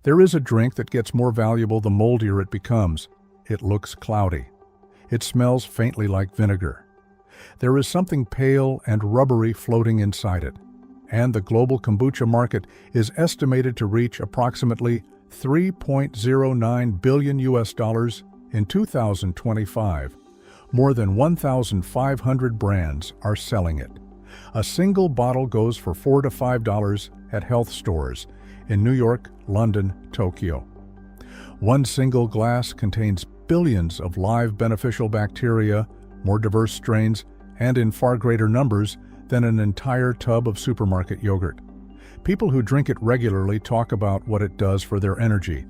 There is a drink that gets more valuable the moldier it becomes. It looks cloudy. It smells faintly like vinegar. There is something pale and rubbery floating inside it. And the global kombucha market is estimated to reach approximately $3.09 billion in 2025. More than 1,500 brands are selling it. A single bottle goes for $4 to $5 at health stores in New York, London, Tokyo. One single glass contains billions of live beneficial bacteria, more diverse strains, and in far greater numbers than an entire tub of supermarket yogurt. People who drink it regularly talk about what it does for their energy.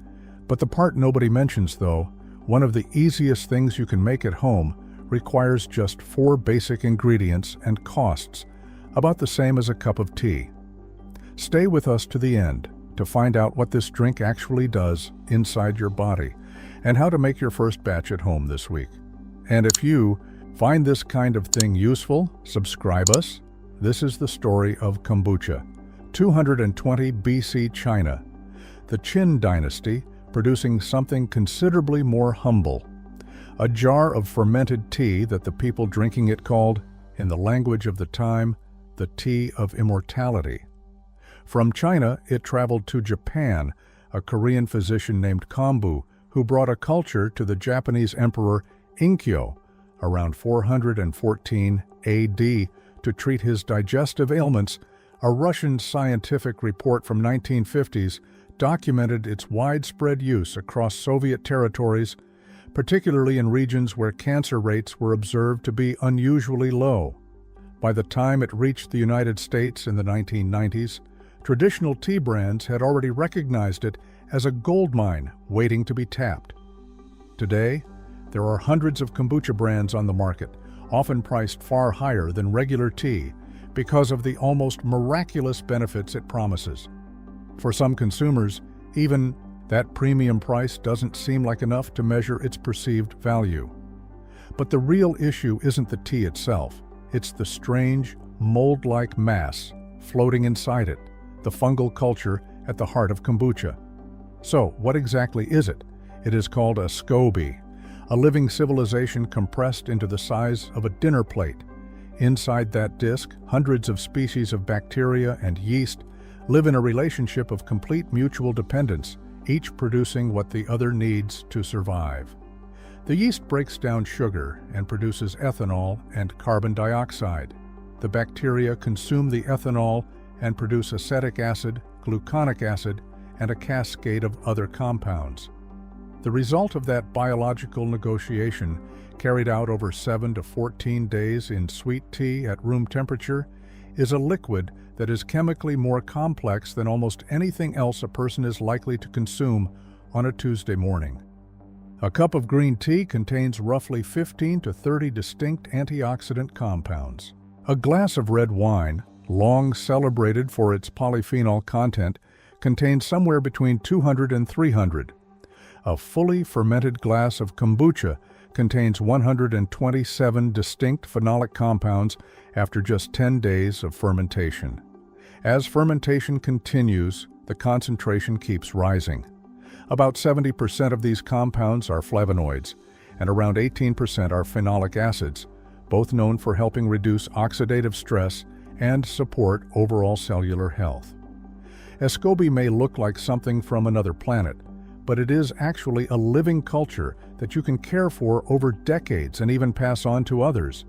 But the part nobody mentions, though, one of the easiest things you can make at home, requires just 4 basic ingredients and costs about the same as a cup of tea. Stay with us to the end to find out what this drink actually does inside your body and how to make your first batch at home this week. And if you find this kind of thing useful, subscribe us. This is the story of kombucha. 220 BC China, the Qin dynasty producing something considerably more humble. A jar of fermented tea that the people drinking it called, in the language of the time, the tea of immortality. From China, it traveled to Japan, a Korean physician named Kombu, who brought a culture to the Japanese emperor Inkyo around 414 AD to treat his digestive ailments. A Russian scientific report from 1950s documented its widespread use across Soviet territories, particularly in regions where cancer rates were observed to be unusually low. By the time it reached the United States in the 1990s, traditional tea brands had already recognized it as a gold mine waiting to be tapped. Today, there are hundreds of kombucha brands on the market, often priced far higher than regular tea because of the almost miraculous benefits it promises. For some consumers, even that premium price doesn't seem like enough to measure its perceived value. But the real issue isn't the tea itself. It's the strange, mold-like mass floating inside it, the fungal culture at the heart of kombucha. So, what exactly is it? It is called a Scoby, a living civilization compressed into the size of a dinner plate. Inside that disk, hundreds of species of bacteria and yeast live in a relationship of complete mutual dependence, each producing what the other needs to survive. The yeast breaks down sugar and produces ethanol and carbon dioxide. The bacteria consume the ethanol and produce acetic acid, gluconic acid, and a cascade of other compounds. The result of that biological negotiation, carried out over 7 to 14 days in sweet tea at room temperature, is a liquid that is chemically more complex than almost anything else a person is likely to consume on a Tuesday morning. A cup of green tea contains roughly 15 to 30 distinct antioxidant compounds. A glass of red wine, long celebrated for its polyphenol content, contains somewhere between 200 and 300. A fully fermented glass of kombucha contains 127 distinct phenolic compounds after just 10 days of fermentation. As fermentation continues, the concentration keeps rising. About 70% of these compounds are flavonoids, and around 18% are phenolic acids, both known for helping reduce oxidative stress and support overall cellular health. Scoby may look like something from another planet, but it is actually a living culture that you can care for over decades and even pass on to others.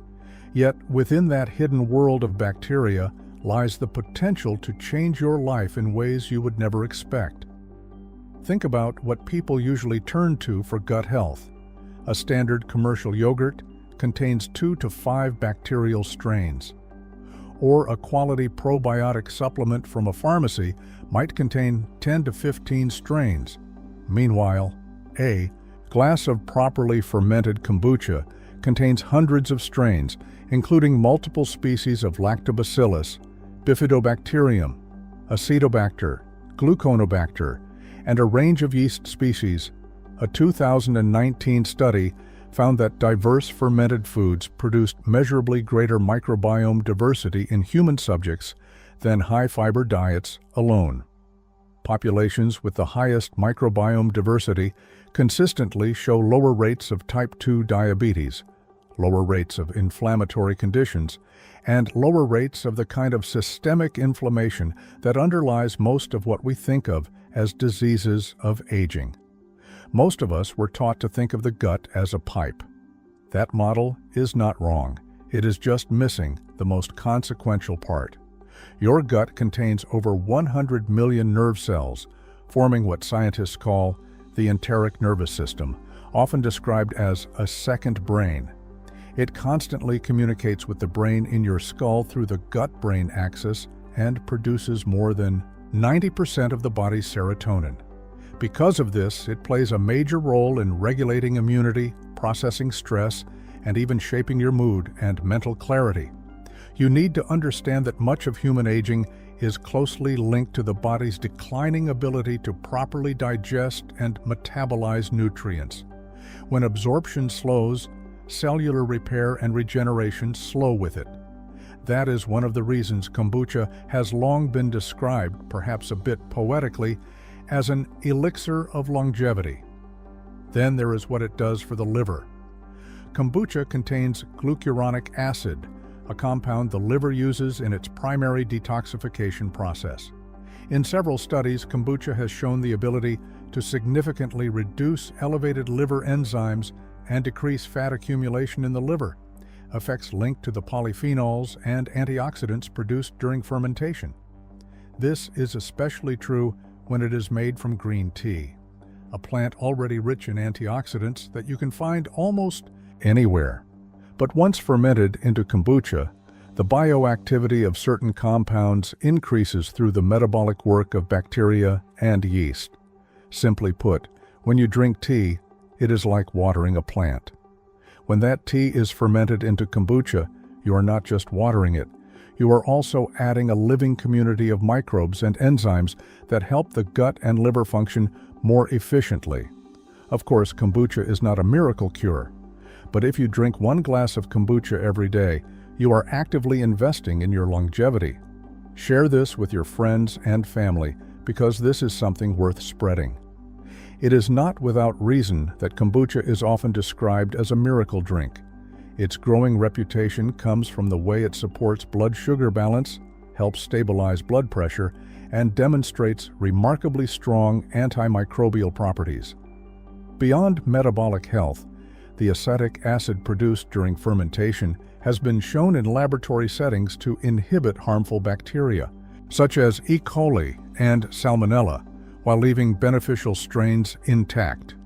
Yet within that hidden world of bacteria lies the potential to change your life in ways you would never expect. Think about what people usually turn to for gut health. A standard commercial yogurt contains 2 to 5 bacterial strains. Or a quality probiotic supplement from a pharmacy might contain 10 to 15 strains. Meanwhile, a glass of properly fermented kombucha contains hundreds of strains, including multiple species of lactobacillus, bifidobacterium, acetobacter, gluconobacter, and a range of yeast species. A 2019 study found that diverse fermented foods produced measurably greater microbiome diversity in human subjects than high-fiber diets alone. Populations with the highest microbiome diversity consistently show lower rates of type 2 diabetes, lower rates of inflammatory conditions, and lower rates of the kind of systemic inflammation that underlies most of what we think of as diseases of aging. Most of us were taught to think of the gut as a pipe. That model is not wrong. It is just missing the most consequential part. Your gut contains over 100 million nerve cells, forming what scientists call the enteric nervous system, often described as a second brain. It constantly communicates with the brain in your skull through the gut-brain axis and produces more than 90% of the body's serotonin. Because of this, it plays a major role in regulating immunity, processing stress, and even shaping your mood and mental clarity. You need to understand that much of human aging is closely linked to the body's declining ability to properly digest and metabolize nutrients. When absorption slows, cellular repair and regeneration slow with it. That is one of the reasons kombucha has long been described, perhaps a bit poetically, as an elixir of longevity. Then there is what it does for the liver. Kombucha contains glucuronic acid, a compound the liver uses in its primary detoxification process. In several studies, kombucha has shown the ability to significantly reduce elevated liver enzymes and decrease fat accumulation in the liver, effects linked to the polyphenols and antioxidants produced during fermentation. This is especially true when it is made from green tea, a plant already rich in antioxidants that you can find almost anywhere. But once fermented into kombucha, the bioactivity of certain compounds increases through the metabolic work of bacteria and yeast. Simply put, when you drink tea, it is like watering a plant. When that tea is fermented into kombucha, you are not just watering it, you are also adding a living community of microbes and enzymes that help the gut and liver function more efficiently. Of course, kombucha is not a miracle cure, but if you drink 1 glass of kombucha every day, you are actively investing in your longevity. Share this with your friends and family because this is something worth spreading. It is not without reason that kombucha is often described as a miracle drink. Its growing reputation comes from the way it supports blood sugar balance, helps stabilize blood pressure, and demonstrates remarkably strong antimicrobial properties. Beyond metabolic health, the acetic acid produced during fermentation has been shown in laboratory settings to inhibit harmful bacteria, such as E. coli and Salmonella, while leaving beneficial strains intact.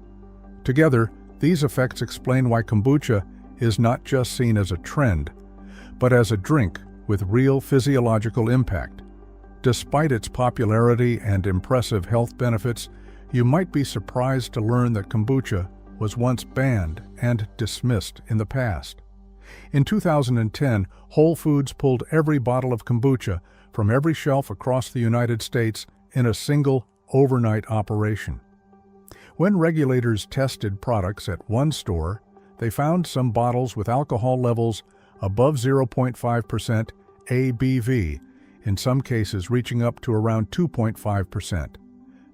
Together, these effects explain why kombucha is not just seen as a trend, but as a drink with real physiological impact. Despite its popularity and impressive health benefits, you might be surprised to learn that kombucha was once banned and dismissed in the past. In 2010, Whole Foods pulled every bottle of kombucha from every shelf across the United States in a single overnight operation. When regulators tested products at one store, they found some bottles with alcohol levels above 0.5% ABV, in some cases reaching up to around 2.5%.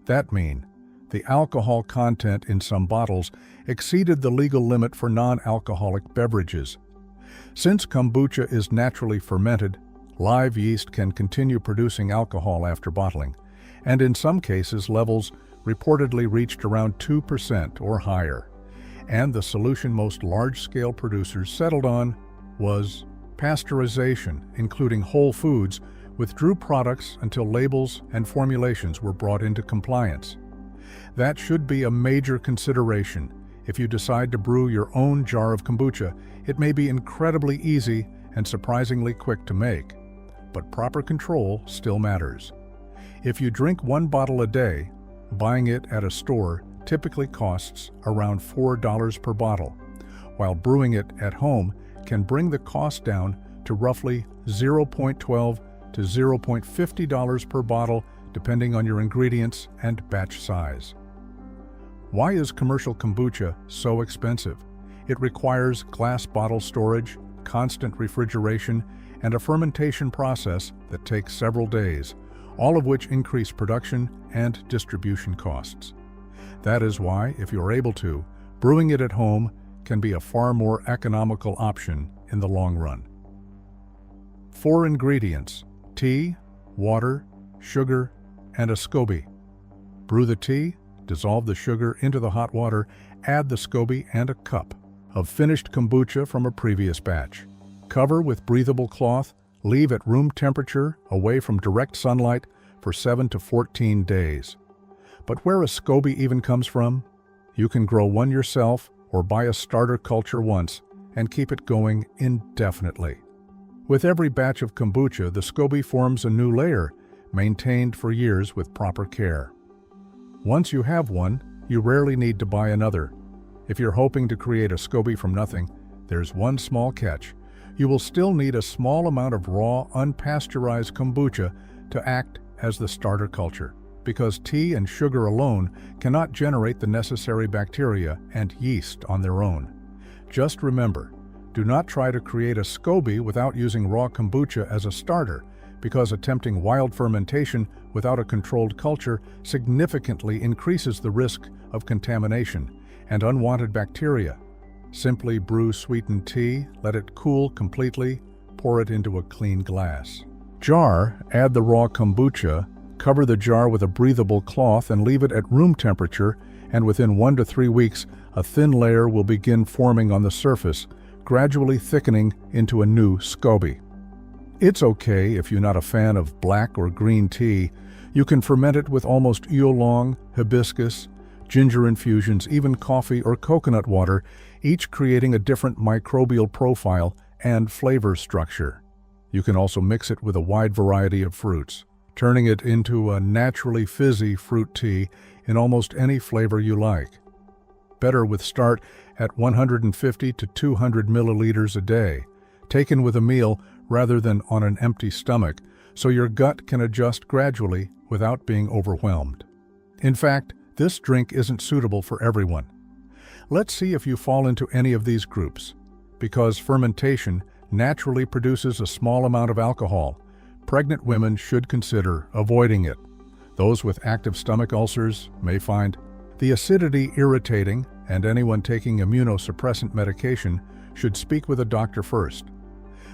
That means the alcohol content in some bottles exceeded the legal limit for non-alcoholic beverages. Since kombucha is naturally fermented, live yeast can continue producing alcohol after bottling, and in some cases levels reportedly reached around 2% or higher. And the solution most large-scale producers settled on was pasteurization, including Whole Foods withdrew products until labels and formulations were brought into compliance. That should be a major consideration. If you decide to brew your own jar of kombucha, it may be incredibly easy and surprisingly quick to make, but proper control still matters. If you drink 1 bottle a day, buying it at a store typically costs around $4 per bottle, while brewing it at home can bring the cost down to roughly $0.12 to $0.50 per bottle, depending on your ingredients and batch size. Why is commercial kombucha so expensive? It requires glass bottle storage, constant refrigeration, and a fermentation process that takes several days, all of which increase production and distribution costs. That is why, if you're able to, brewing it at home can be a far more economical option in the long run. 4 ingredients: tea, water, sugar, and a Scoby. Brew the tea, dissolve the sugar into the hot water, add the Scoby and a cup of finished kombucha from a previous batch. Cover with breathable cloth, leave at room temperature, away from direct sunlight, for 7 to 14 days. But where a Scoby even comes from, you can grow one yourself or buy a starter culture once and keep it going indefinitely. With every batch of kombucha, the Scoby forms a new layer, maintained for years with proper care. Once you have one, you rarely need to buy another. If you're hoping to create a Scoby from nothing, there's one small catch. You will still need a small amount of raw, unpasteurized kombucha to act as the starter culture, because tea and sugar alone cannot generate the necessary bacteria and yeast on their own. Just remember, do not try to create a Scoby without using raw kombucha as a starter, because attempting wild fermentation without a controlled culture significantly increases the risk of contamination and unwanted bacteria. Simply brew sweetened tea, let it cool completely, pour it into a clean glass. Jar, add the raw kombucha, cover the jar with a breathable cloth and leave it at room temperature, and within 1 to 3 weeks, a thin layer will begin forming on the surface, gradually thickening into a new Scoby. It's okay if you're not a fan of black or green tea. You can ferment it with almost oolong, hibiscus, ginger infusions, even coffee or coconut water, each creating a different microbial profile and flavor structure. You can also mix it with a wide variety of fruits, turning it into a naturally fizzy fruit tea in almost any flavor you like. Better with start at 150 to 200 milliliters a day, taken with a meal rather than on an empty stomach, so your gut can adjust gradually without being overwhelmed. In fact, this drink isn't suitable for everyone. Let's see if you fall into any of these groups. Because fermentation naturally produces a small amount of alcohol, pregnant women should consider avoiding it. Those with active stomach ulcers may find the acidity irritating, and anyone taking immunosuppressant medication should speak with a doctor first.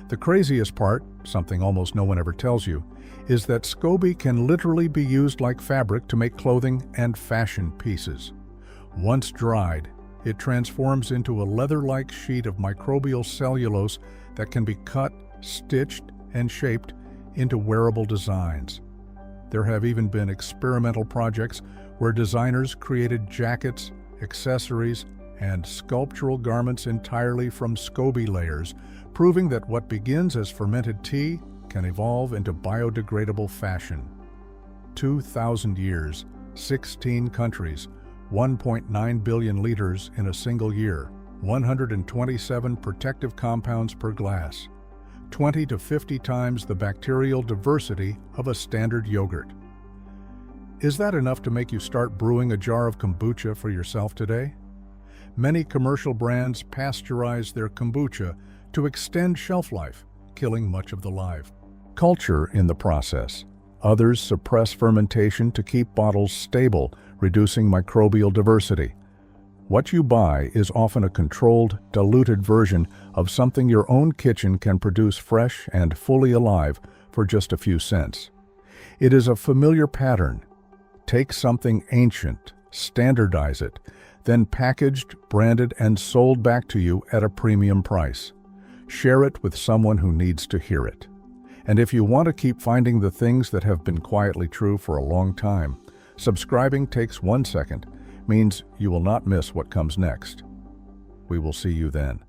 The craziest part, something almost no one ever tells you, is that Scoby can literally be used like fabric to make clothing and fashion pieces. Once dried, it transforms into a leather-like sheet of microbial cellulose that can be cut, stitched, and shaped into wearable designs. There have even been experimental projects where designers created jackets, accessories, and sculptural garments entirely from Scoby layers, proving that what begins as fermented tea can evolve into biodegradable fashion. 2,000 years, 16 countries, 1.9 billion liters in a single year, 127 protective compounds per glass, 20 to 50 times the bacterial diversity of a standard yogurt. Is that enough to make you start brewing a jar of kombucha for yourself today? Many commercial brands pasteurize their kombucha to extend shelf life, killing much of the live culture in the process. Others suppress fermentation to keep bottles stable, reducing microbial diversity. What you buy is often a controlled, diluted version of something your own kitchen can produce fresh and fully alive for just a few cents. It is a familiar pattern. Take something ancient, standardize it, then packaged, branded, and sold back to you at a premium price. Share it with someone who needs to hear it. And if you want to keep finding the things that have been quietly true for a long time, subscribing takes 1 second, means you will not miss what comes next. We will see you then.